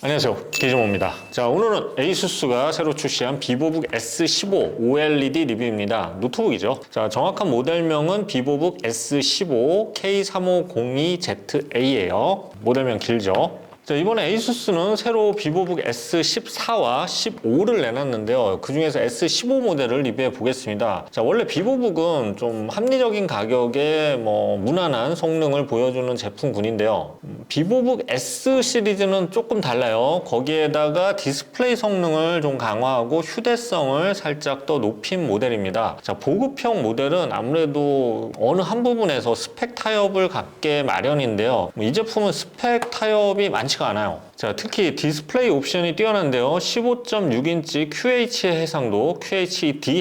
안녕하세요, 기종호입니다. 자, 오늘은 에이수스가 새로 출시한 비보북 S15 OLED 리뷰입니다. 노트북이죠. 자, 정확한 모델명은 비보북 S15 K3502ZA예요. 모델명 길죠. 자, 이번에 에이수스는 새로 비보북 S14와 15를 내놨는데요. 그 중에서 S15 모델을 리뷰해 보겠습니다. 자, 원래 비보북은 좀 합리적인 가격에 무난한 성능을 보여주는 제품군인데요. 비보북 S 시리즈는 조금 달라요. 거기에다가 디스플레이 성능을 좀 강화하고 휴대성을 살짝 더 높인 모델입니다. 자, 보급형 모델은 아무래도 어느 한 부분에서 스펙 타협을 갖게 마련인데요. 이 제품은 스펙 타협이 많지가 않아요. 자, 특히 디스플레이 옵션이 뛰어난데요. 15.6인치 QHD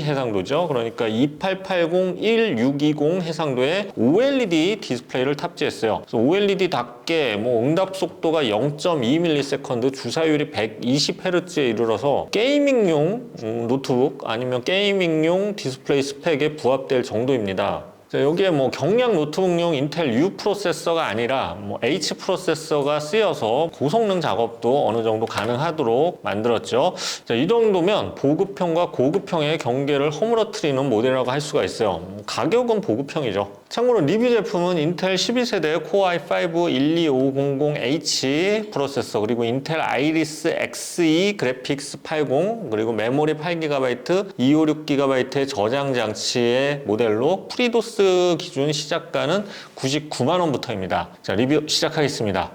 해상도죠. 그러니까 2880-1620 해상도의 OLED 디스플레이를 탑재했어요. 그래서 OLED답게 응답 속도가 0.2ms, 주사율이 120Hz에 이르러서 게이밍용 노트북 아니면 게이밍용 디스플레이 스펙에 부합될 정도입니다. 자, 여기에 경량 노트북용 인텔 U 프로세서가 아니라 H 프로세서가 쓰여서 고성능 작업도 어느 정도 가능하도록 만들었죠. 자, 이 정도면 보급형과 고급형의 경계를 허물어뜨리는 모델이라고 할 수가 있어요. 가격은 보급형이죠. 참고로 리뷰 제품은 인텔 12세대 Core i5 12500H 프로세서, 그리고 인텔 아이리스 Xe 그래픽스 80, 그리고 메모리 8GB, 256GB의 저장 장치의 모델로 프리도스 기준 시작가는 99만원부터입니다. 자, 리뷰 시작하겠습니다.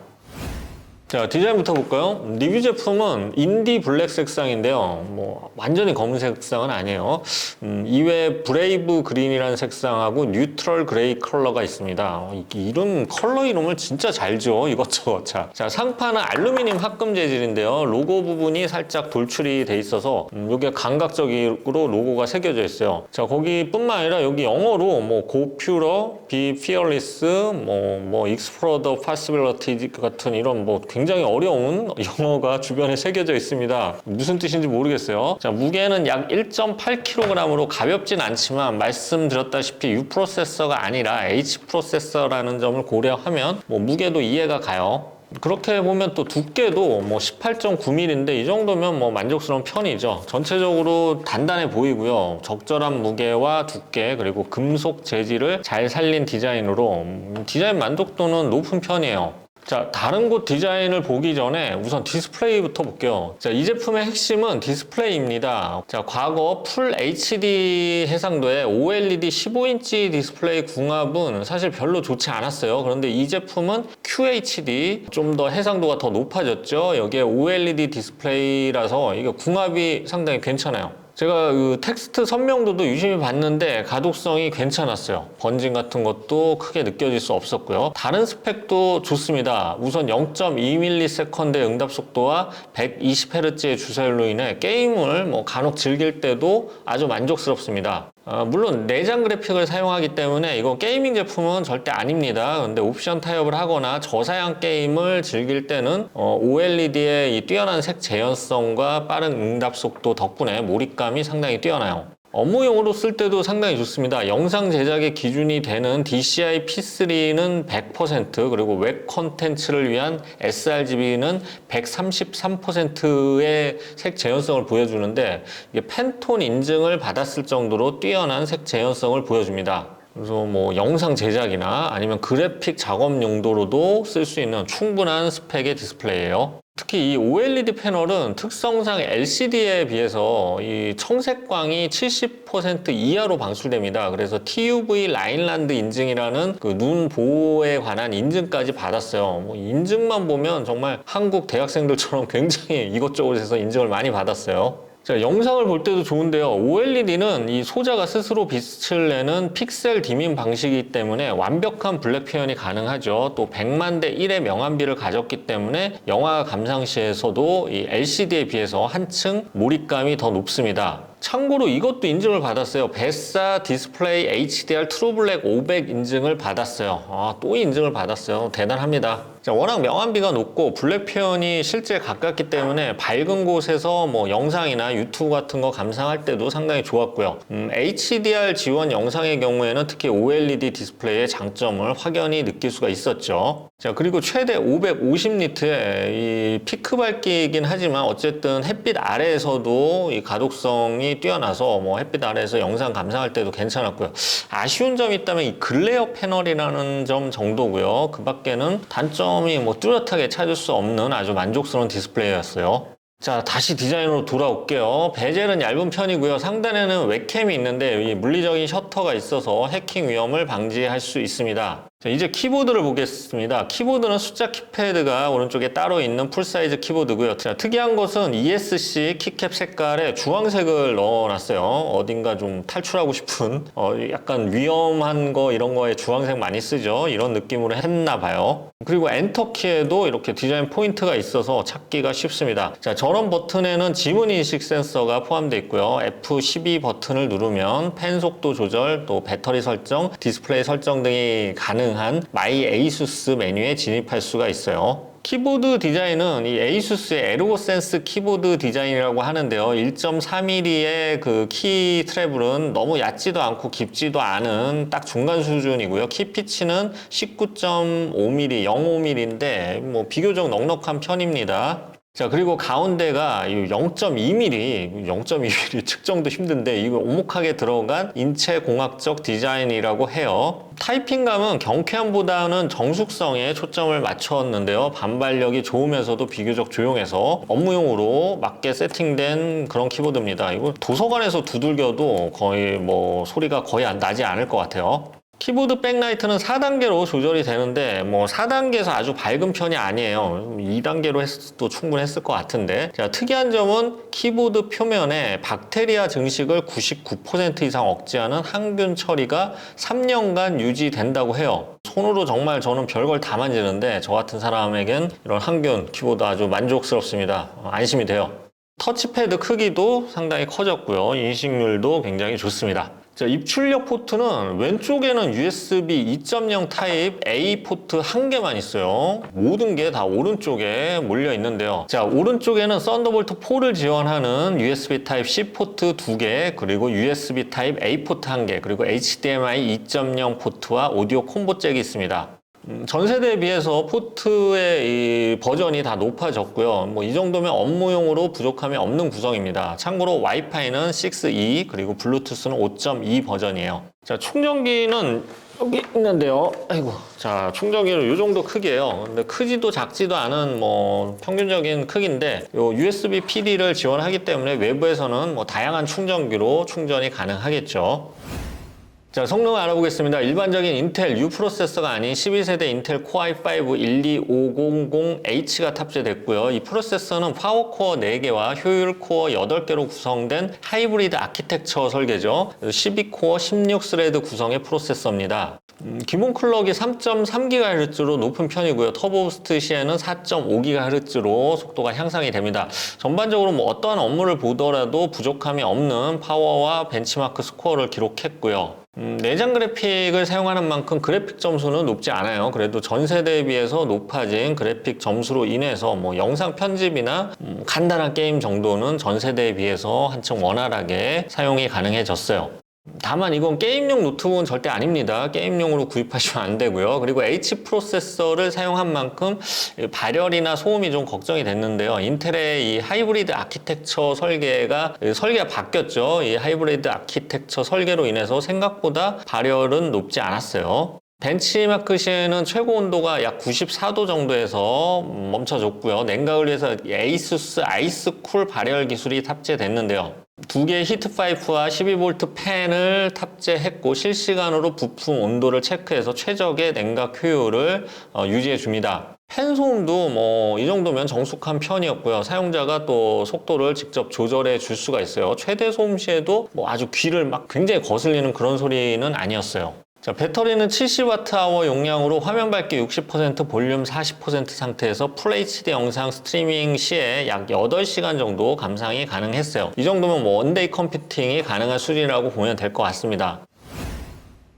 자, 디자인부터 볼까요? 리뷰 제품은 인디 블랙 색상인데요. 완전히 검은 색상은 아니에요. 이외에 브레이브 그린이라는 색상하고 뉴트럴 그레이 컬러가 있습니다. 이름, 컬러 이름을 진짜 잘 지어, 이것저것. 자, 상판은 알루미늄 합금 재질인데요. 로고 부분이 살짝 돌출이 돼 있어서 여기에 감각적으로 로고가 새겨져 있어요. 자, 거기뿐만 아니라 여기 영어로 Go Pure, Be Fearless, Explore the Possibilities 같은 이런 굉장히 어려운 영어가 주변에 새겨져 있습니다. 무슨 뜻인지 모르겠어요. 자, 무게는 약 1.8kg으로 가볍진 않지만 말씀드렸다시피 U 프로세서가 아니라 H 프로세서라는 점을 고려하면 무게도 이해가 가요. 그렇게 보면 또 두께도 18.9mm인데 이 정도면 만족스러운 편이죠. 전체적으로 단단해 보이고요. 적절한 무게와 두께, 그리고 금속 재질을 잘 살린 디자인으로 디자인 만족도는 높은 편이에요. 자, 다른 곳 디자인을 보기 전에 우선 디스플레이부터 볼게요. 자, 이 제품의 핵심은 디스플레이입니다. 자, 과거 풀 HD 해상도의 OLED 15인치 디스플레이 궁합은 사실 별로 좋지 않았어요. 그런데 이 제품은 QHD, 좀 더 해상도가 더 높아졌죠. 여기에 OLED 디스플레이라서 이게 궁합이 상당히 괜찮아요. 제가 텍스트 선명도도 유심히 봤는데 가독성이 괜찮았어요. 번짐 같은 것도 크게 느껴질 수 없었고요. 다른 스펙도 좋습니다. 우선 0.2ms 응답 속도와 120Hz의 주사율로 인해 게임을 간혹 즐길 때도 아주 만족스럽습니다. 물론 내장 그래픽을 사용하기 때문에 이거 게이밍 제품은 절대 아닙니다. 근데 옵션 타협을 하거나 저사양 게임을 즐길 때는 OLED의 이 뛰어난 색 재현성과 빠른 응답 속도 덕분에 몰입감이 상당히 뛰어나요. 업무용으로 쓸 때도 상당히 좋습니다. 영상 제작의 기준이 되는 DCI P3는 100%, 그리고 웹 콘텐츠를 위한 sRGB는 133%의 색 재현성을 보여주는데 이게 팬톤 인증을 받았을 정도로 뛰어난 색 재현성을 보여줍니다. 그래서 영상 제작이나 아니면 그래픽 작업 용도로도 쓸 수 있는 충분한 스펙의 디스플레이예요. 특히 이 OLED 패널은 특성상 LCD에 비해서 이 청색광이 70% 이하로 방출됩니다. 그래서 TUV 라인란드 인증이라는 눈 보호에 관한 인증까지 받았어요. 인증만 보면 정말 한국 대학생들처럼 굉장히 이것저것 해서 인증을 많이 받았어요. 자, 영상을 볼 때도 좋은데요. OLED는 이 소자가 스스로 빛을 내는 픽셀 디밍 방식이기 때문에 완벽한 블랙 표현이 가능하죠. 또 100만 대 1의 명암비를 가졌기 때문에 영화 감상 시에서도 이 LCD에 비해서 한층 몰입감이 더 높습니다. 참고로 이것도 인증을 받았어요. 베사 디스플레이 HDR 트루블랙 500 인증을 받았어요. 또 인증을 받았어요. 대단합니다. 자, 자, 워낙 명암비가 높고 블랙 표현이 실제 가깝기 때문에 밝은 곳에서 뭐 영상이나 유튜브 같은 거 감상할 때도 상당히 좋았고요. HDR 지원 영상의 경우에는 특히 OLED 디스플레이의 장점을 확연히 느낄 수가 있었죠. 자, 그리고 최대 550니트의 이 피크 밝기이긴 하지만 어쨌든 햇빛 아래에서도 이 가독성이 뛰어나서 뭐 햇빛 아래에서 영상 감상할 때도 괜찮았고요. 아쉬운 점이 있다면 이 글레어 패널이라는 점 정도고요. 그 밖에는 단점이 뭐 뚜렷하게 찾을 수 없는 아주 만족스러운 디스플레이였어요. 자, 다시 디자인으로 돌아올게요. 베젤은 얇은 편이고요. 상단에는 웹캠이 있는데 이 물리적인 셔터가 있어서 해킹 위험을 방지할 수 있습니다. 자, 이제 키보드를 보겠습니다. 키보드는 숫자 키패드가 오른쪽에 따로 있는 풀사이즈 키보드고요. 자, 특이한 것은 ESC 키캡 색깔에 주황색을 넣어놨어요. 어딘가 좀 탈출하고 싶은 약간 위험한 거 이런 거에 주황색 많이 쓰죠. 이런 느낌으로 했나 봐요. 그리고 엔터키에도 이렇게 디자인 포인트가 있어서 찾기가 쉽습니다. 자, 전원 버튼에는 지문 인식 센서가 포함되어 있고요. F12 버튼을 누르면 펜 속도 조절, 또 배터리 설정, 디스플레이 설정 등이 가능한 마이 에이수스 메뉴에 진입할 수가 있어요. 키보드 디자인은 이 에이수스의 에르고센스 키보드 디자인이라고 하는데요. 1.4mm의 그 키 트래블은 너무 얕지도 않고 깊지도 않은 딱 중간 수준이고요. 키 피치는 19.5mm, 0.5mm인데 뭐 비교적 넉넉한 편입니다. 자, 그리고 가운데가 0.2mm, 0.2mm 측정도 힘든데 이거 오목하게 들어간 인체 공학적 디자인이라고 해요. 타이핑감은 경쾌함보다는 정숙성에 초점을 맞췄는데요. 반발력이 좋으면서도 비교적 조용해서 업무용으로 맞게 세팅된 그런 키보드입니다. 이거 도서관에서 두들겨도 거의 뭐 소리가 거의 나지 않을 것 같아요. 키보드 백라이트는 4단계로 조절이 되는데 뭐 4단계에서 아주 밝은 편이 아니에요. 2단계로 했어도 충분했을 것 같은데, 자, 특이한 점은 키보드 표면에 박테리아 증식을 99% 이상 억제하는 항균 처리가 3년간 유지된다고 해요. 손으로 정말 저는 별걸 다 만지는데 저 같은 사람에겐 이런 항균 키보드 아주 만족스럽습니다. 안심이 돼요. 터치패드 크기도 상당히 커졌고요. 인식률도 굉장히 좋습니다. 자, 입출력 포트는 왼쪽에는 USB 2.0 타입 A 포트 한 개만 있어요. 모든 게 다 오른쪽에 몰려 있는데요. 자, 오른쪽에는 썬더볼트 4를 지원하는 USB 타입 C 포트 2개, 그리고 USB 타입 A 포트 1개, 그리고 HDMI 2.0 포트와 오디오 콤보 잭이 있습니다. 전 세대에 비해서 포트의 이 버전이 다 높아졌고요. 뭐 이 정도면 업무용으로 부족함이 없는 구성입니다. 참고로 와이파이는 6E, 그리고 블루투스는 5.2 버전이에요. 자, 충전기는 여기 있는데요. 아이고. 자, 충전기는 이 정도 크기예요. 근데 크지도 작지도 않은 뭐 평균적인 크기인데 요 USB PD를 지원하기 때문에 외부에서는 뭐 다양한 충전기로 충전이 가능하겠죠. 자, 성능을 알아보겠습니다. 일반적인 인텔 U 프로세서가 아닌 12세대 인텔 코어 i5 12500H가 탑재됐고요. 이 프로세서는 파워코어 4개와 효율 코어 8개로 구성된 하이브리드 아키텍처 설계죠. 12코어 16스레드 구성의 프로세서입니다. 기본 클럭이 3.3GHz로 높은 편이고요. 터보부스트 시에는 4.5GHz로 속도가 향상이 됩니다. 전반적으로 뭐 어떠한 업무를 보더라도 부족함이 없는 파워와 벤치마크 스코어를 기록했고요. 내장 그래픽을 사용하는 만큼 그래픽 점수는 높지 않아요. 그래도 전 세대에 비해서 높아진 그래픽 점수로 인해서 뭐 영상 편집이나 간단한 게임 정도는 전 세대에 비해서 한층 원활하게 사용이 가능해졌어요. 다만 이건 게임용 노트북은 절대 아닙니다. 게임용으로 구입하시면 안 되고요. 그리고 H 프로세서를 사용한 만큼 발열이나 소음이 좀 걱정이 됐는데요. 인텔의 이 하이브리드 아키텍처 설계가 바뀌었죠. 이 하이브리드 아키텍처 설계로 인해서 생각보다 발열은 높지 않았어요. 벤치마크 시에는 최고 온도가 약 94도 정도에서 멈춰졌고요. 냉각을 위해서 에이수스 아이스쿨 발열 기술이 탑재됐는데요. 2개의 히트파이프와 12V 팬을 탑재했고 실시간으로 부품 온도를 체크해서 최적의 냉각 효율을 유지해 줍니다. 팬 소음도 뭐 이 정도면 정숙한 편이었고요. 사용자가 또 속도를 직접 조절해 줄 수가 있어요. 최대 소음 시에도 뭐 아주 귀를 막 굉장히 거슬리는 그런 소리는 아니었어요. 자, 배터리는 70Wh 용량으로 화면 밝기 60%, 볼륨 40% 상태에서 FHD 영상 스트리밍 시에 약 8시간 정도 감상이 가능했어요. 이 정도면 뭐 원데이 컴퓨팅이 가능한 수준이라고 보면 될 것 같습니다.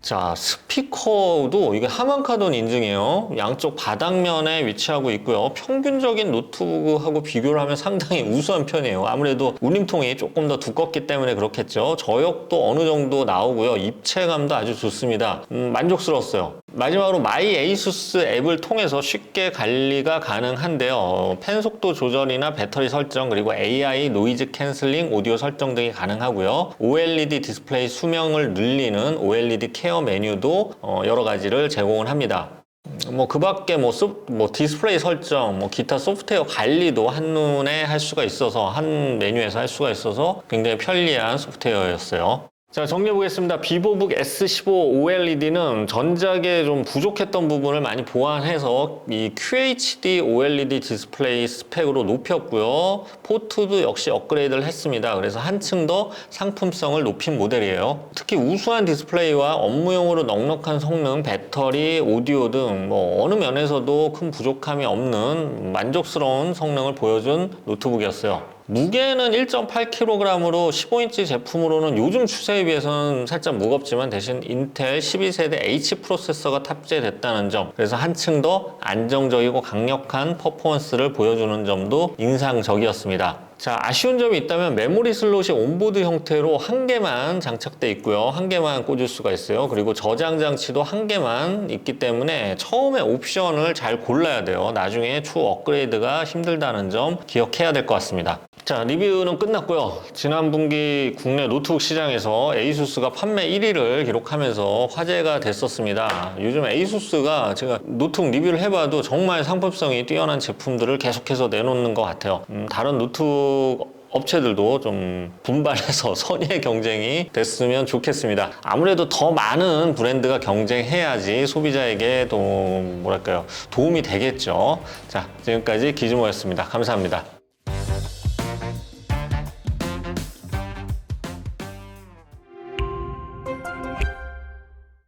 자, 스피커도 이게 하만카돈 인증이에요. 양쪽 바닥면에 위치하고 있고요. 평균적인 노트북하고 비교를 하면 상당히 우수한 편이에요. 아무래도 울림통이 조금 더 두껍기 때문에 그렇겠죠. 저역도 어느 정도 나오고요. 입체감도 아주 좋습니다. 만족스러웠어요. 마지막으로 마이 에이수스 앱을 통해서 쉽게 관리가 가능한데요. 펜 속도 조절이나 배터리 설정, 그리고 AI 노이즈 캔슬링, 오디오 설정 등이 가능하고요. OLED 디스플레이 수명을 늘리는 OLED 케어 메뉴도 여러 가지를 제공을 합니다. 그 밖에 디스플레이 설정, 기타 소프트웨어 관리도 한눈에 할 수가 있어서, 한 메뉴에서 할 수가 있어서 굉장히 편리한 소프트웨어였어요. 자, 정리해 보겠습니다. 비보북 S15 OLED는 전작에 좀 부족했던 부분을 많이 보완해서 이 QHD OLED 디스플레이 스펙으로 높였고요. 포트도 역시 업그레이드를 했습니다. 그래서 한층 더 상품성을 높인 모델이에요. 특히 우수한 디스플레이와 업무용으로 넉넉한 성능, 배터리, 오디오 등 어느 면에서도 큰 부족함이 없는 만족스러운 성능을 보여준 노트북이었어요. 무게는 1.8kg으로 15인치 제품으로는 요즘 추세에 비해서는 살짝 무겁지만 대신 인텔 12세대 H 프로세서가 탑재됐다는 점, 그래서 한층 더 안정적이고 강력한 퍼포먼스를 보여주는 점도 인상적이었습니다. 자, 아쉬운 점이 있다면 메모리 슬롯이 온보드 형태로 한 개만 장착돼 있고요. 한 개만 꽂을 수가 있어요. 그리고 저장 장치도 한 개만 있기 때문에 처음에 옵션을 잘 골라야 돼요. 나중에 추후 업그레이드가 힘들다는 점 기억해야 될 것 같습니다. 자, 리뷰는 끝났고요. 지난 분기 국내 노트북 시장에서 에이수스가 판매 1위를 기록하면서 화제가 됐었습니다. 요즘 에이수스가 제가 노트북 리뷰를 해봐도 정말 상품성이 뛰어난 제품들을 계속해서 내놓는 것 같아요. 다른 노트북 업체들도 좀 분발해서 선의의 경쟁이 됐으면 좋겠습니다. 아무래도 더 많은 브랜드가 경쟁해야지 소비자에게 도움이 되겠죠. 자, 지금까지 기즈모였습니다. 감사합니다.